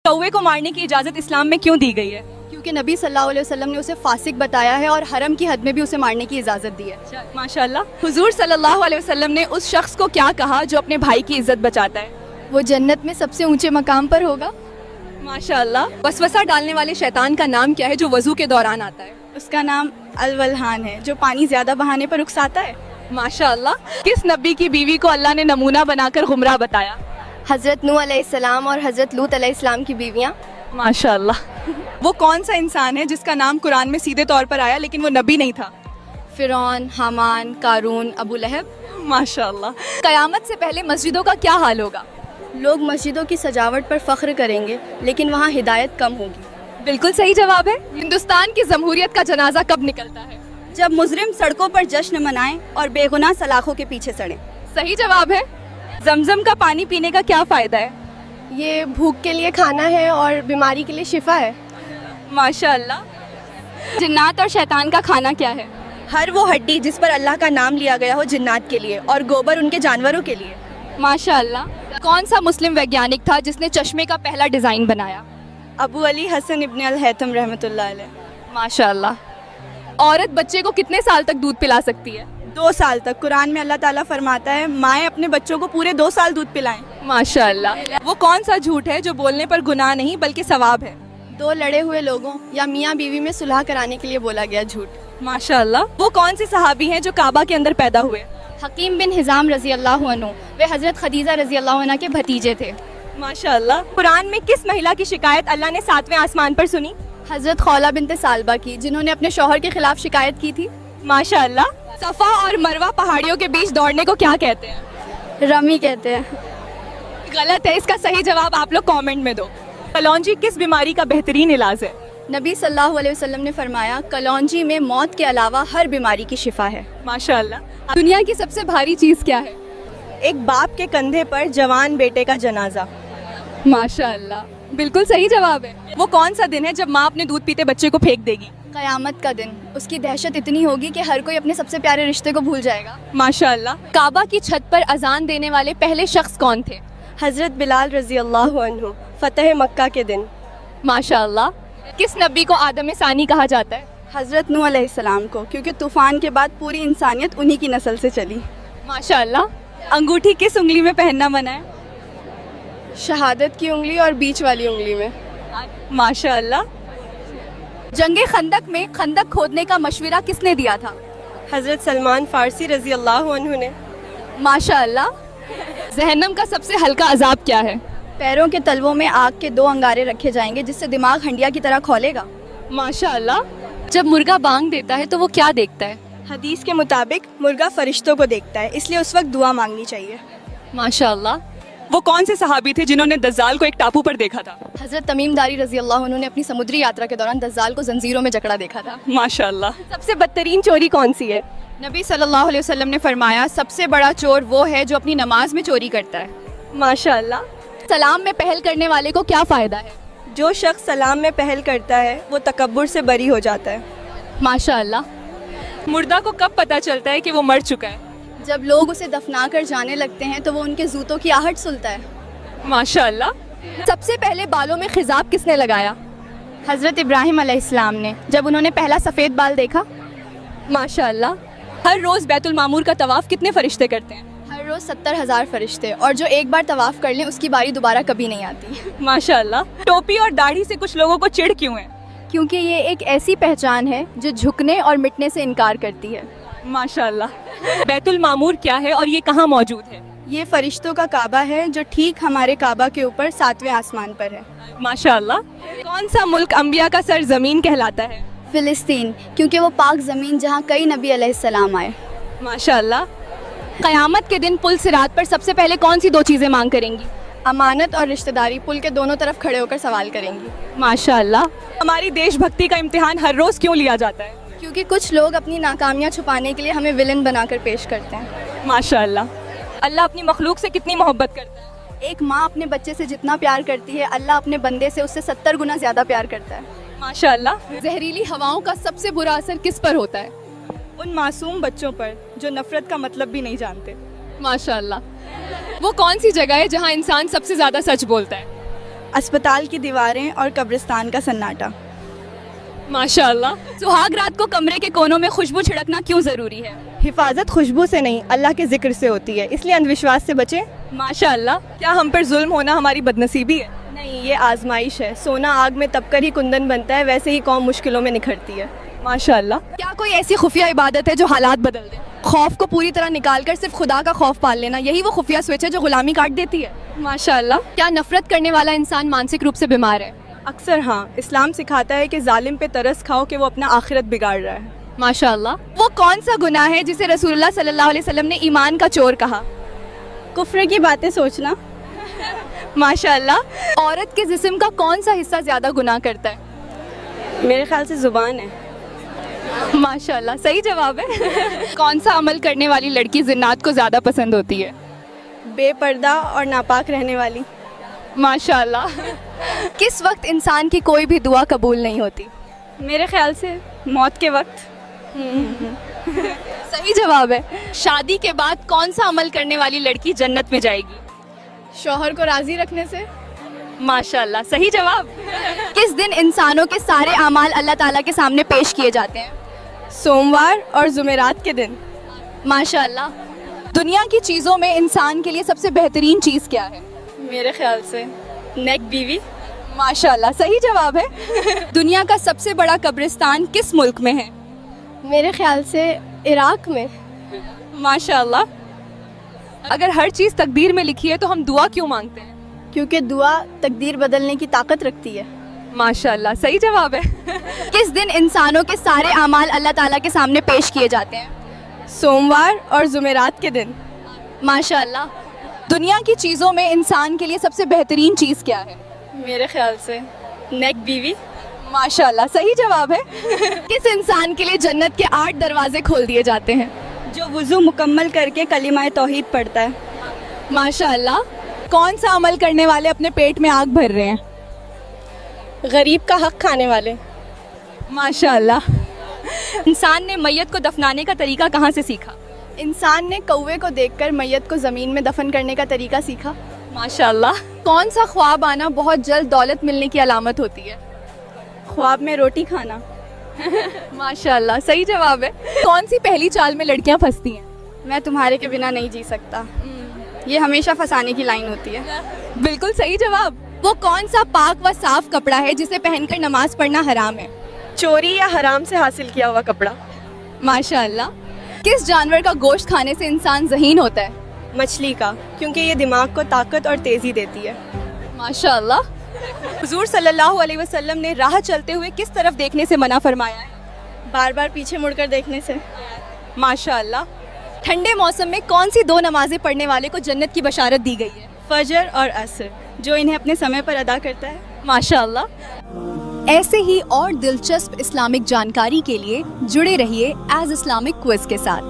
कौवे को मारने की इजाज़त इस्लाम में क्यों दी गई है? क्योंकि नबी सल्लल्लाहु अलैहि वसल्लम ने उसे फासिक बताया है और हरम की हद में भी उसे मारने की इजाज़त दी है। माशाल्लाह। हुजूर सल्लल्लाहु अलैहि वसल्लम ने उस शख्स को क्या कहा जो अपने भाई की इज्जत बचाता है? वो जन्नत में सबसे ऊंचे मकाम पर होगा। माशाल्लाह। वसवसा डालने वाले शैतान का नाम क्या है जो वज़ू के दौरान आता है? उसका नाम अलवलहान है, जो पानी ज़्यादा बहाने पर उकसाता है। माशाल्लाह। किस नबी की बीवी को अल्लाह ने नमूना बनाकर गुमराह बताया? हज़रत नूह अलैहिस्सलाम और हज़रत लूत अलैहिस्सलाम की बीवियाँ। माशाल्लाह। वो कौन सा इंसान है जिसका नाम कुरान में सीधे तौर पर आया लेकिन वो नबी नहीं था? फ़िरौन, हामान, कारून, अबू लहब। माशाल्लाह। क़यामत से पहले मस्जिदों का क्या हाल होगा? लोग मस्जिदों की सजावट पर फ़ख्र करेंगे, लेकिन वहाँ हिदायत कम होगी। बिल्कुल सही जवाब है। हिंदुस्तान की जमहूरियत का जनाजा कब निकलता है? जब मुजरिम सड़कों पर जश्न मनाएं और बेगुनाह सलाखों के पीछे सड़ें। सही जवाब है। जमजम का पानी पीने का क्या फ़ायदा है? ये भूख के लिए खाना है और बीमारी के लिए शिफा है। माशाल्लाह। जिन्नात और शैतान का खाना क्या है? हर वो हड्डी जिस पर अल्लाह का नाम लिया गया हो जिन्नात के लिए, और गोबर उनके जानवरों के लिए। माशाल्लाह। कौन सा मुस्लिम वैज्ञानिक था जिसने चश्मे का पहला डिज़ाइन बनाया? अबू अली हसन इब्न अल हैथम रहमतुल्लाह अलैह। माशाल्लाह। औरत बच्चे को कितने साल तक दूध पिला सकती है? 2 साल तक। कुरान में अल्लाह ताला फरमाता है माएँ अपने बच्चों को पूरे 2 साल दूध पिलाएं। माशाल्लाह। वो कौन सा झूठ है जो बोलने पर गुनाह नहीं बल्कि सवाब है? 2 लड़े हुए लोगों या मियाँ बीवी में सुलह कराने के लिए बोला गया झूठ। माशाल्लाह। वो कौन से सहाबी हैं जो काबा के अंदर पैदा हुए? हकीम बिन हिजाम रजी अल्लाह अन्हु, वे हज़रत खदीजा रजी अल्लाह अन्हा के भतीजे थे। माशाल्लाह। कुरान में किस महिला की शिकायत अल्लाह ने 7वें आसमान पर सुनी? हज़रत खौला बिनते सालबा की, जिन्होंने अपने शौहर के खिलाफ शिकायत की थी। माशाल्लाह। सफ़ा और मरवा पहाड़ियों के बीच दौड़ने को क्या कहते हैं? रमी कहते हैं। गलत है। इसका सही जवाब आप लोग कमेंट में दो। कलौंजी किस बीमारी का बेहतरीन इलाज है? नबी सल्लल्लाहु अलैहि वसल्लम ने फरमाया कलौंजी में मौत के अलावा हर बीमारी की शिफा है। माशाल्लाह। दुनिया की सबसे भारी चीज़ क्या है? एक बाप के कंधे पर जवान बेटे का जनाजा। माशाल्लाह। बिल्कुल सही जवाब है। वो कौन सा दिन है जब माँ अपने दूध पीते बच्चे को फेंक देगी? क़यामत का दिन। उसकी दहशत इतनी होगी कि हर कोई अपने सबसे प्यारे रिश्ते को भूल जाएगा। माशाल्लाह। काबा की छत पर अजान देने वाले पहले शख्स कौन थे? हज़रत बिलाल रजी अल्लाह अन्हु, फतेह मक्का के दिन। माशाल्लाह। किस नबी को आदम सानी कहा जाता है? हज़रत नूह अलैहिस्सलाम को, क्योंकि तूफ़ान के बाद पूरी इंसानियत उन्हीं की नस्ल से चली। माशाल्लाह। अंगूठी किस उंगली में पहनना मना है? शहादत की उंगली और बीच वाली उंगली में। माशाल्लाह। जंगे खंदक में खंदक खोदने का मशवरा किसने दिया था? हज़रत सलमान फ़ारसी रजी अल्लाह अन्हु ने। माशाल्लाह। जहन्नम का सबसे हल्का अजाब क्या है? पैरों के तलवों में आग के 2 अंगारे रखे जाएंगे जिससे दिमाग हंडिया की तरह खौलेगा। माशाल्लाह। जब मुर्गा बांग देता है तो वो क्या देखता है? हदीस के मुताबिक मुर्गा फरिश्तों को देखता है, इसलिए उस वक्त दुआ मांगनी चाहिए। माशाल्लाह। वो कौन से सहाबी थे जिन्होंने दज्जाल को एक टापू पर देखा था? हज़रत तमीम दारी रजी अल्लाह अन्हु ने अपनी समुद्री यात्रा के दौरान दज्जाल को जंजीरों में जकड़ा देखा था। माशाल्लाह। सबसे बदतरीन चोरी कौन सी है? नबी सल्लल्लाहु अलैहि वसल्लम ने फरमाया सबसे बड़ा चोर वो है जो अपनी नमाज में चोरी करता है। माशाल्लाह। सलाम में पहल करने वाले को क्या फ़ायदा है? जो शख्स सलाम में पहल करता है वो तकब्बुर से बरी हो जाता है। माशाल्लाह। मुर्दा को कब पता चलता है कि वो मर चुका है? जब लोग उसे दफना कर जाने लगते हैं तो वो उनके जूतों की आहट सुनता है। माशाल्लाह। सबसे पहले बालों में खिजाब किसने लगाया? हज़रत इब्राहिम अलैहिस्सलाम ने, जब उन्होंने पहला सफ़ेद बाल देखा। माशाल्लाह। हर रोज़ बैतुल मामूर का तवाफ़ कितने फ़रिश्ते करते हैं? हर रोज़ 70,000 फरिश्ते, और जो एक बार तवाफ़ कर लें उसकी बारी दोबारा कभी नहीं आती। माशाल्लाह। टोपी और दाढ़ी से कुछ लोगों को चिढ़ क्यों है? क्योंकि ये एक ऐसी पहचान है जो झुकने और मिटने से इनकार करती है। माशाल्लाह। बैतुल मामूर क्या है और ये कहाँ मौजूद है? ये फरिश्तों का काबा है जो ठीक हमारे काबा के ऊपर 7वें आसमान पर है। माशाल्लाह। कौन सा मुल्क अंबिया का सरजमीन कहलाता है? फ़िलिस्तीन, क्योंकि वो पाक ज़मीन जहाँ कई नबी अलैहिस्सलाम आए। माशाल्लाह। क़यामत के दिन पुल सिरात पर सबसे पहले कौन सी 2 चीज़ें मांग करेंगी? अमानत और रिश्तेदारी पुल के दोनों तरफ खड़े होकर सवाल करेंगी। माशाल्लाह। हमारी देशभक्ति का इम्तिहान हर रोज़ क्यों लिया जाता है? क्योंकि कुछ लोग अपनी नाकामियाँ छुपाने के लिए हमें विलन बनाकर पेश करते हैं। माशाल्लाह। अल्लाह अपनी मखलूक से कितनी मोहब्बत करता है? एक माँ अपने बच्चे से जितना प्यार करती है, अल्लाह अपने बंदे से उससे 70 गुना ज़्यादा प्यार करता है। माशाल्लाह। जहरीली हवाओं का सबसे बुरा असर किस पर होता है? उन मासूम बच्चों पर जो नफ़रत का मतलब भी नहीं जानते। माशाल्लाह। वो कौन सी जगह है जहाँ इंसान सबसे ज़्यादा सच बोलता है? اسپتال کی دیواریں اور قبرستان کا سناٹا۔ ماشاءاللہ۔ سہاگ رات کو کمرے کے کونوں میں خوشبو چھڑکنا کیوں ضروری ہے؟ حفاظت خوشبو سے نہیں اللہ کے ذکر سے ہوتی ہے، اس لیے اندھ وشواس سے بچیں۔ ماشاءاللہ۔ کیا ہم پر ظلم ہونا ہماری بدنصیبی ہے؟ نہیں، یہ آزمائش ہے۔ سونا آگ میں تپ کر ہی کندن بنتا ہے، ویسے ہی قوم مشکلوں میں نکھرتی ہے۔ ماشاءاللہ۔ کیا کوئی ایسی خفیہ عبادت ہے جو حالات بدل دے؟ خوف کو پوری طرح نکال کر صرف خدا کا خوف پال لینا، یہی وہ خفیہ سوئچ ہے جو غلامی کاٹ دیتی ہے۔ ماشاءاللہ۔ کیا نفرت کرنے والا انسان مانسک روپ سے بیمار ہے؟ اکثر ہاں، اسلام سکھاتا ہے کہ ظالم پہ ترس کھاؤ کہ وہ اپنا آخرت بگاڑ رہا ہے۔ ماشاءاللہ۔ وہ کون سا گناہ ہے جسے رسول اللہ صلی اللہ علیہ وسلم نے ایمان کا چور کہا؟ کفر کی باتیں سوچنا۔ ماشاءاللہ۔ عورت کے جسم کا کون سا حصہ زیادہ گناہ کرتا ہے؟ میرے خیال سے زبان ہے۔ ماشاءاللہ، صحیح جواب ہے۔ کون سا عمل کرنے والی لڑکی زنات کو زیادہ پسند ہوتی ہے؟ بے پردہ اور ناپاک رہنے والی۔ ماشاءاللہ۔ کس وقت انسان کی کوئی بھی دعا قبول نہیں ہوتی؟ میرے خیال سے موت کے وقت۔ صحیح جواب ہے۔ شادی کے بعد کون سا عمل کرنے والی لڑکی جنت میں جائے گی؟ شوہر کو راضی رکھنے سے۔ ماشاءاللہ، صحیح جواب۔ کس دن انسانوں کے سارے اعمال اللہ تعالیٰ کے سامنے پیش کیے جاتے ہیں؟ سوموار اور جمعرات کے دن۔ ماشاءاللہ۔ دنیا کی چیزوں میں انسان کے لیے سب سے بہترین چیز کیا ہے؟ میرے خیال سے نیک بیوی۔ ماشاءاللہ، صحیح جواب ہے۔ دنیا کا سب سے بڑا قبرستان کس ملک میں ہے؟ میرے خیال سے عراق میں۔ ماشاءاللہ۔ اگر ہر چیز تقدیر میں لکھی ہے تو ہم دعا کیوں مانگتے ہیں؟ کیونکہ دعا تقدیر بدلنے کی طاقت رکھتی ہے۔ ماشاءاللہ، صحیح جواب ہے۔ کس دن انسانوں کے سارے اعمال اللہ تعالیٰ کے سامنے پیش کیے جاتے ہیں؟ سوموار اور جمعرات کے دن۔ ماشاءاللہ۔ دنیا کی چیزوں میں انسان کے لیے سب سے بہترین چیز کیا ہے؟ میرے خیال سے نیک بیوی۔ ماشاءاللہ، صحیح جواب ہے۔ کس انسان کے لیے جنت کے 8 دروازے کھول دیے جاتے ہیں؟ جو وضو مکمل کر کے کلمہ توحید پڑھتا ہے۔ ماشاءاللہ۔ کون سا عمل کرنے والے اپنے پیٹ میں آگ بھر رہے ہیں؟ غریب کا حق کھانے والے۔ ماشاءاللہ۔ انسان نے میت کو دفنانے کا طریقہ کہاں سے سیکھا؟ انسان نے کوے کو دیکھ کر میت کو زمین میں دفن کرنے کا طریقہ سیکھا۔ ماشاءاللہ۔ کون سا خواب آنا بہت جلد دولت ملنے کی علامت ہوتی ہے؟ خواب میں روٹی کھانا۔ ماشاءاللہ، صحیح جواب ہے۔ کون سی پہلی چال میں لڑکیاں پھنستی ہیں؟ میں تمہارے کے بنا نہیں جی سکتا، یہ ہمیشہ پھنسانے کی لائن ہوتی ہے۔ بالکل صحیح جواب۔ وہ کون سا پاک و صاف کپڑا ہے جسے پہن کر نماز پڑھنا حرام ہے؟ چوری یا حرام سے حاصل کیا ہوا کپڑا۔ ماشاءاللہ۔ کس جانور کا گوشت کھانے سے انسان ذہین ہوتا ہے؟ مچھلی کا، کیونکہ یہ دماغ کو طاقت اور تیزی دیتی ہے۔ ماشاءاللہ۔ حضور صلی اللہ علیہ وسلم نے راہ چلتے ہوئے کس طرف دیکھنے سے منع فرمایا ہے؟ بار بار پیچھے مڑ کر دیکھنے سے۔ ماشاءاللہ۔ ٹھنڈے موسم میں کون سی 2 نمازیں پڑھنے والے کو جنت کی بشارت دی گئی ہے؟ فجر اور عصر، جو انہیں اپنے سمے پر ادا کرتا ہے۔ ماشاءاللہ۔ ایسے ہی اور دلچسپ اسلامک جانکاری کے لیے جڑے رہیے ایز اسلامک کوئز کے ساتھ۔